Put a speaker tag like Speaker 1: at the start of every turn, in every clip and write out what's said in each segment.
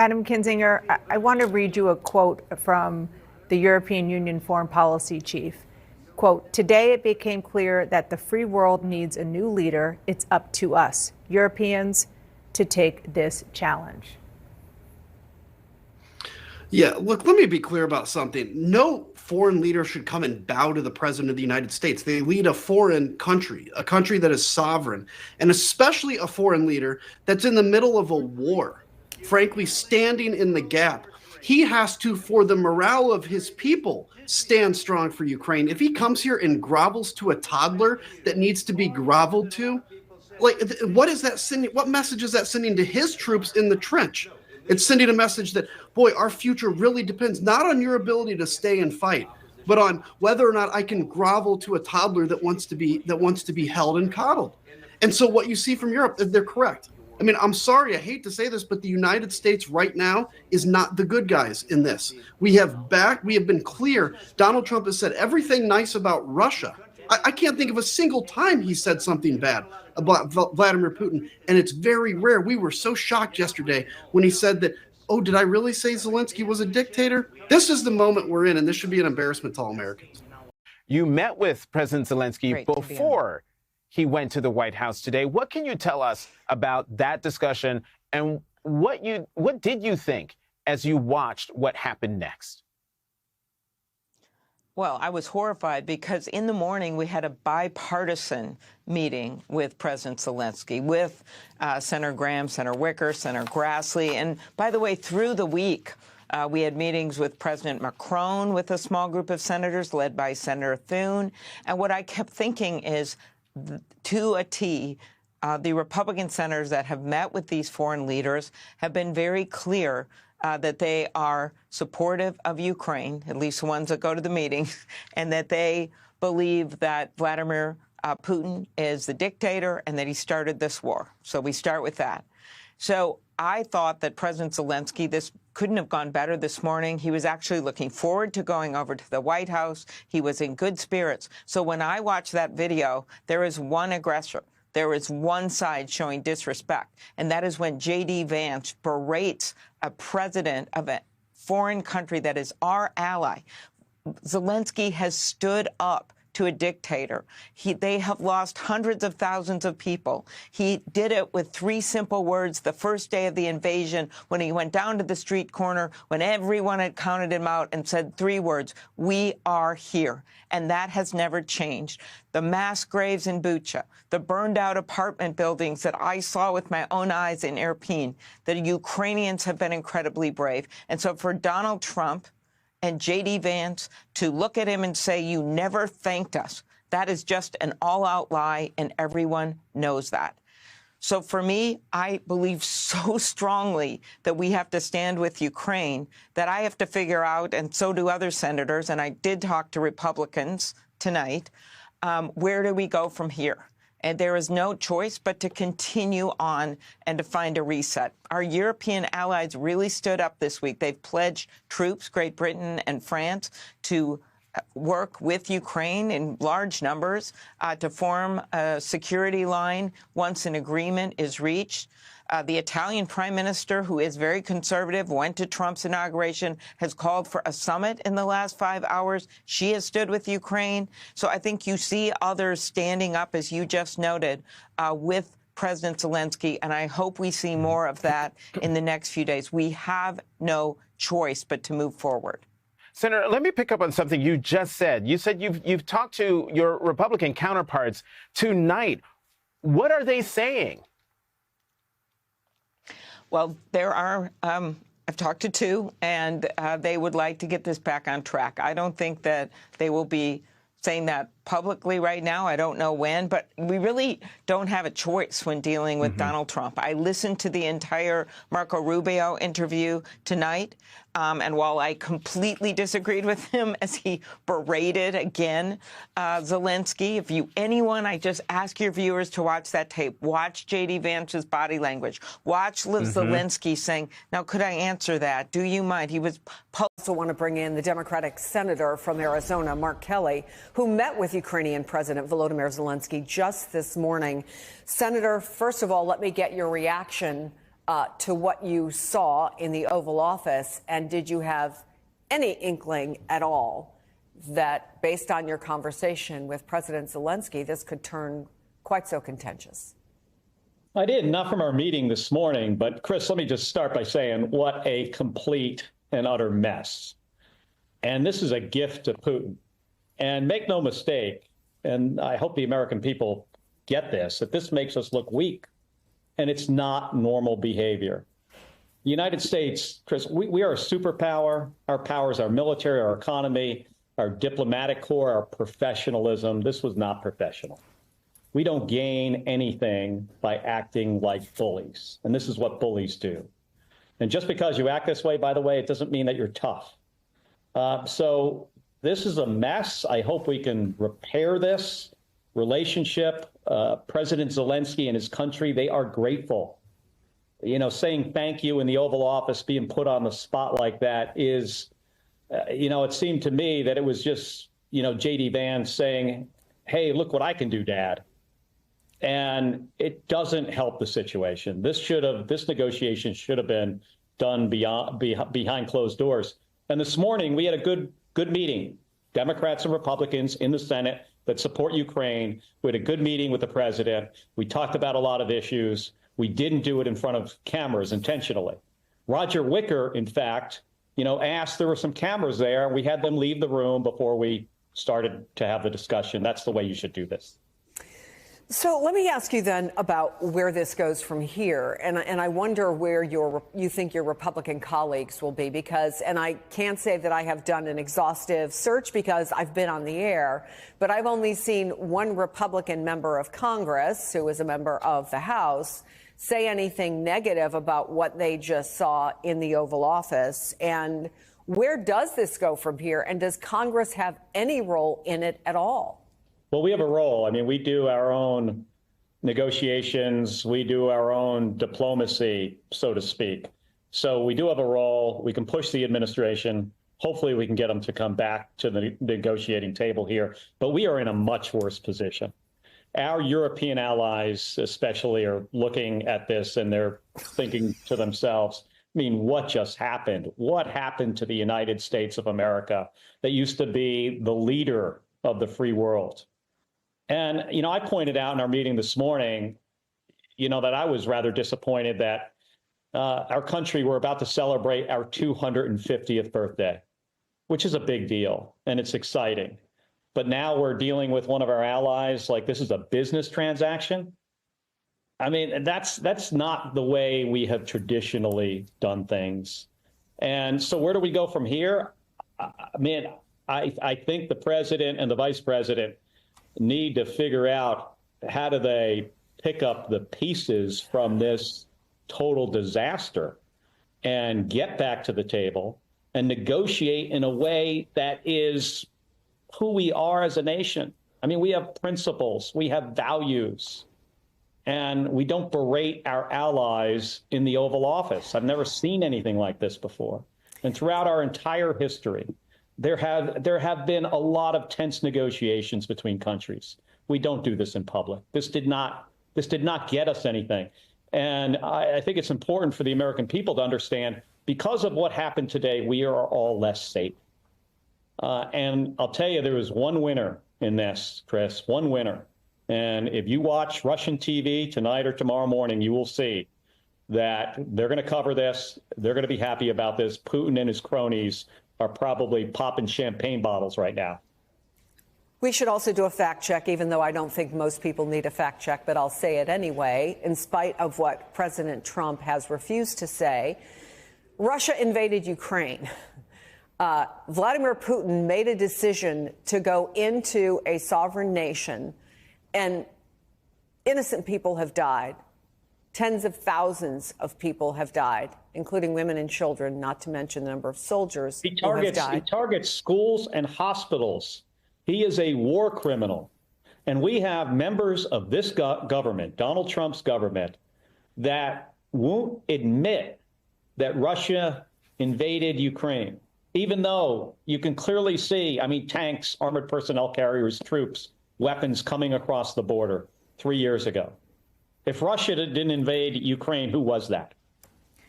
Speaker 1: Adam Kinzinger, I want to read you a quote from the European Union foreign policy chief. Quote, "Today it became clear that the free world needs a new leader. It's up to us, Europeans, to take this challenge."
Speaker 2: Yeah, look, let me be clear about something. No foreign leader should come and bow to the president of the United States. They lead a foreign country, a country that is sovereign, and especially a foreign leader that's in the middle of a war, frankly, standing in the gap. He has to, for the morale of his people, stand strong for Ukraine. If he comes here and grovels to a toddler that needs to be groveled to, like, what is that sending? What message is that sending to his troops in the trench? It's sending a message that, boy, our future really depends not on your ability to stay and fight, but on whether or not I can grovel to a toddler that wants to be held and coddled. And so what you see from Europe, they're correct. I mean, I'm sorry, I hate to say this, but the United States right now is not the good guys in this. We have been clear. Donald Trump has said everything nice about Russia. I can't think of a single time he said something bad about Vladimir Putin, and it's very rare. We were so shocked yesterday when he said that, oh, did I really say Zelensky was a dictator? This is the moment we're in, and this should be an embarrassment to all Americans.
Speaker 3: You met with President Zelensky before he went to the White House today. What can you tell us about that discussion, and what did you think as you watched what happened next?
Speaker 4: Well, I was horrified because in the morning we had a bipartisan meeting with President Zelensky, with Senator Graham, Senator Wicker, Senator Grassley. And by the way, through the week, we had meetings with President Macron with a small group of senators led by Senator Thune. And what I kept thinking is, to a T, the Republican senators that have met with these foreign leaders have been very clear that they are supportive of Ukraine, at least the ones that go to the meetings, and that they believe that Vladimir Putin is the dictator and that he started this war. So we start with that. So I thought that President Zelensky, this couldn't have gone better this morning. He was actually looking forward to going over to the White House. He was in good spirits. So when I watch that video, there is one aggressor. There is one side showing disrespect, and that is when J.D. Vance berates a president of a foreign country that is our ally. Zelensky has stood up to a dictator. They have lost hundreds of thousands of people. He did it with three simple words the first day of the invasion when he went down to the street corner, when everyone had counted him out and said three words, "We are here." And that has never changed. The mass graves in Bucha, the burned out apartment buildings that I saw with my own eyes in Irpin, the Ukrainians have been incredibly brave. And so for Donald Trump and J.D. Vance to look at him and say, "You never thanked us," that is just an all-out lie, and everyone knows that. So for me, I believe so strongly that we have to stand with Ukraine that I have to figure out, and so do other senators, and I did talk to Republicans tonight, where do we go from here? And there is no choice but to continue on and to find a reset. Our European allies really stood up this week. They've pledged troops, Great Britain and France, to work with Ukraine in large numbers to form a security line once an agreement is reached. The Italian prime minister, who is very conservative, went to Trump's inauguration, has called for a summit in the last 5 hours. She has stood with Ukraine. So I think you see others standing up, as you just noted, with President Zelensky, and I hope we see more of that in the next few days. We have no choice but to move forward.
Speaker 3: Senator, let me pick up on something you just said. You said you've talked to your Republican counterparts tonight. What are they saying?
Speaker 4: Well, there are, I've talked to two, and they would like to get this back on track. I don't think that they will be saying that publicly right now. I don't know when, but we really don't have a choice when dealing with Donald Trump. I listened to the entire Marco Rubio interview tonight, and while I completely disagreed with him as he berated again Zelensky, I just ask your viewers to watch that tape. Watch J.D. Vance's body language. Watch Zelensky saying, "Now, could I answer that? Do you mind?" He was
Speaker 5: also want to bring in the Democratic senator from Arizona, Mark Kelly, who met with Ukrainian President Volodymyr Zelensky just this morning. Senator, first of all, let me get your reaction to what you saw in the Oval Office? And did you have any inkling at all that, based on your conversation with President Zelensky, this could turn quite so contentious?
Speaker 6: I did, not from our meeting this morning, but Chris, let me just start by saying what a complete and utter mess. And this is a gift to Putin. And make no mistake, and I hope the American people get this, that this makes us look weak, and it's not normal behavior. The United States, Chris, we are a superpower. Our powers, our military, our economy, our diplomatic corps, our professionalism. This was not professional. We don't gain anything by acting like bullies. And this is what bullies do. And just because you act this way, by the way, it doesn't mean that you're tough. So this is a mess. I hope we can repair this relationship. President Zelensky and his country, they are grateful. You know, saying thank you in the Oval Office, being put on the spot like that is, it seemed to me that it was just, J.D. Vance saying, hey, look what I can do, Dad. And it doesn't help the situation. This negotiation should have been done behind closed doors. And this morning we had a good meeting, Democrats and Republicans in the Senate that support Ukraine. We had a good meeting with the president. We talked about a lot of issues. We didn't do it in front of cameras intentionally. Roger Wicker, in fact, asked, there were some cameras there. We had them leave the room before we started to have the discussion. That's the way you should do this.
Speaker 5: So let me ask you then about where this goes from here. And I wonder where you think your Republican colleagues will be, because, and I can't say that I have done an exhaustive search because I've been on the air, but I've only seen one Republican member of Congress, who is a member of the House, say anything negative about what they just saw in the Oval Office. And where does this go from here? And does Congress have any role in it at all?
Speaker 6: Well, we have a role. I mean, we do our own negotiations. We do our own diplomacy, so to speak. So we do have a role. We can push the administration. Hopefully we can get them to come back to the negotiating table here. But we are in a much worse position. Our European allies especially are looking at this and they're thinking to themselves, I mean, what just happened? What happened to the United States of America that used to be the leader of the free world? And, I pointed out in our meeting this morning, that I was rather disappointed that our country, we're about to celebrate our 250th birthday, which is a big deal and it's exciting. But now we're dealing with one of our allies like this is a business transaction. I mean, that's not the way we have traditionally done things. And so where do we go from here? I mean, I think the president and the vice president need to figure out how do they pick up the pieces from this total disaster and get back to the table and negotiate in a way that is who we are as a nation. I mean, we have principles, we have values, and we don't berate our allies in the Oval Office. I've never seen anything like this before. And throughout our entire history, there have been a lot of tense negotiations between countries. We don't do this in public. This did not get us anything. And I think it's important for the American people to understand, because of what happened today, we are all less safe. And I'll tell you, there was one winner in this, Chris, one winner. And if you watch Russian TV tonight or tomorrow morning, you will see that they're going to cover this. They're going to be happy about this. Putin and his cronies are probably popping champagne bottles right now.
Speaker 5: We should also do a fact check, even though I don't think most people need a fact check, but I'll say it anyway. In spite of what President Trump has refused to say, Russia invaded Ukraine. Vladimir Putin made a decision to go into a sovereign nation, and innocent people have died. Tens of thousands of people have died, including women and children, not to mention the number of soldiers who have died.
Speaker 6: He targets schools and hospitals. He is a war criminal. And we have members of this government, Donald Trump's government, that won't admit that Russia invaded Ukraine, even though you can clearly see, I mean, tanks, armored personnel carriers, troops, weapons coming across the border 3 years ago. If Russia didn't invade Ukraine, who was that?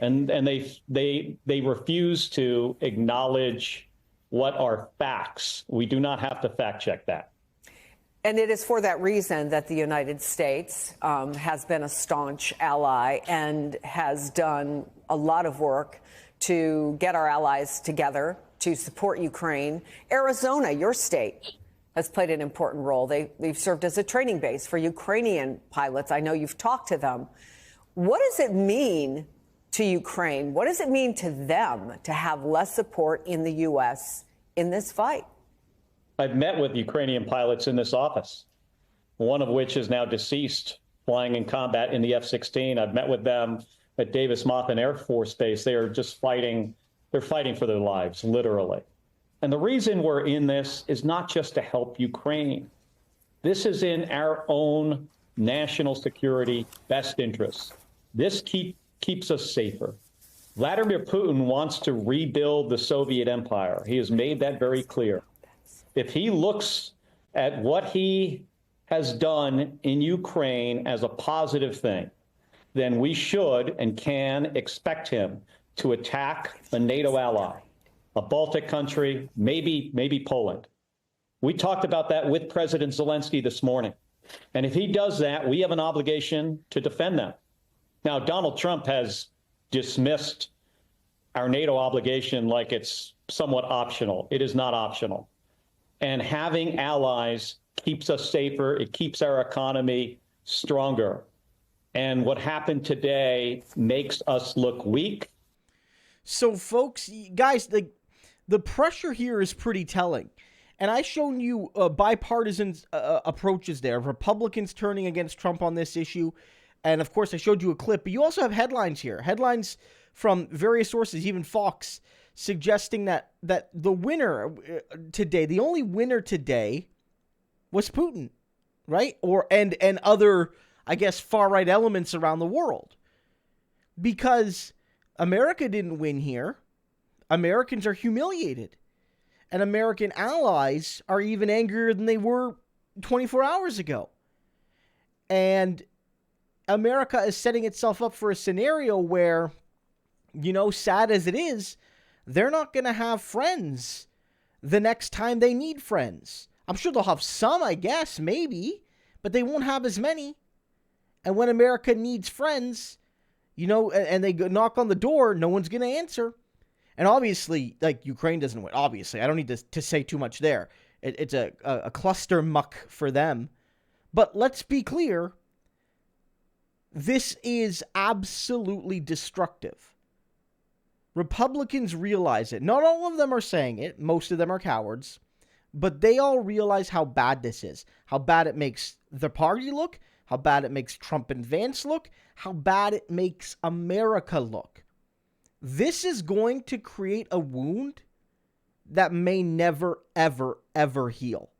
Speaker 6: and they refuse to acknowledge what are facts. We do not have to fact check that.
Speaker 5: And it is for that reason that the United States has been a staunch ally and has done a lot of work to get our allies together to support Ukraine. Arizona, your state, has played an important role. They've served as a training base for Ukrainian pilots. I know you've talked to them. What does it mean to Ukraine? What does it mean to them to have less support in the U.S. in this fight?
Speaker 6: I've met with Ukrainian pilots in this office, one of which is now deceased, flying in combat in the F-16. I've met with them at Davis-Monthan Air Force Base. They are just fighting. They're fighting for their lives, literally. And the reason we're in this is not just to help Ukraine. This is in our own national security best interests. This keeps us safer. Vladimir Putin wants to rebuild the Soviet empire. He has made that very clear. If he looks at what he has done in Ukraine as a positive thing, then we should and can expect him to attack a NATO ally, a Baltic country, maybe Poland. We talked about that with President Zelensky this morning. And if he does that, we have an obligation to defend them. Now, Donald Trump has dismissed our NATO obligation like it's somewhat optional. It is not optional. And having allies keeps us safer. It keeps our economy stronger. And what happened today makes us look weak.
Speaker 7: So, folks, guys, the pressure here is pretty telling. And I've shown you bipartisan approaches there, Republicans turning against Trump on this issue. And, of course, I showed you a clip. But you also have headlines here, headlines from various sources, even Fox, suggesting that the winner today, the only winner today, was Putin, right? And other, I guess, far-right elements around the world. Because America didn't win here. Americans are humiliated. And American allies are even angrier than they were 24 hours ago. And America is setting itself up for a scenario where, sad as it is, they're not going to have friends the next time they need friends. I'm sure they'll have some, I guess, maybe, but they won't have as many. And when America needs friends, and they knock on the door, no one's going to answer. And obviously, Ukraine doesn't win. Obviously, I don't need to say too much there. It's a cluster muck for them. But let's be clear. This is absolutely destructive. Republicans realize it. Not all of them are saying it. Most of them are cowards. But they all realize how bad this is. How bad it makes the party look. How bad it makes Trump and Vance look. How bad it makes America look. This is going to create a wound that may never, ever, ever heal.